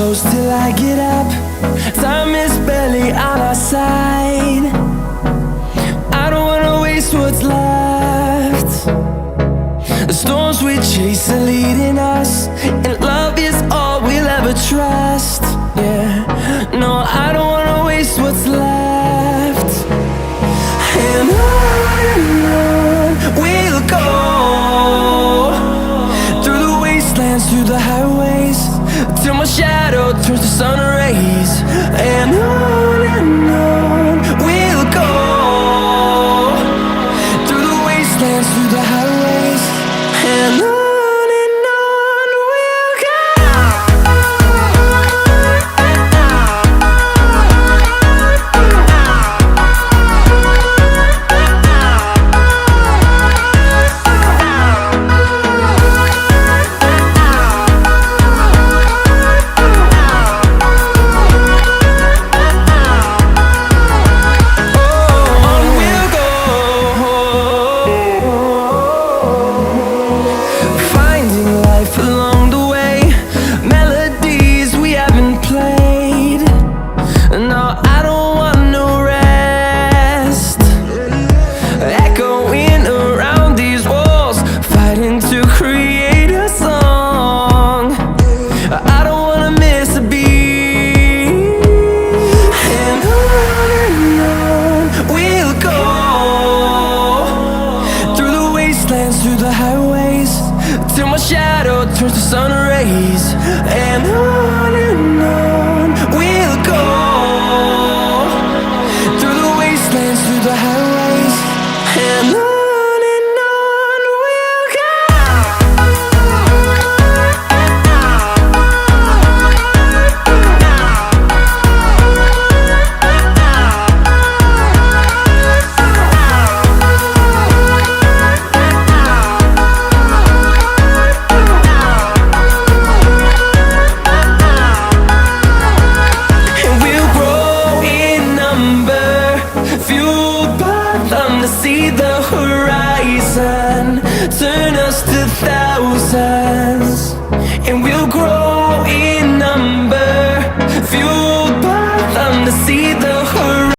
close till I get up. Time is barely on our side. I don't wanna waste what's left. The storms we chase are leading us, and love is all we'll ever trust. Yeah, no, I don't wanna waste what's left. And on we'll go, through the wastelands, through the highways, till my shadow turns to sun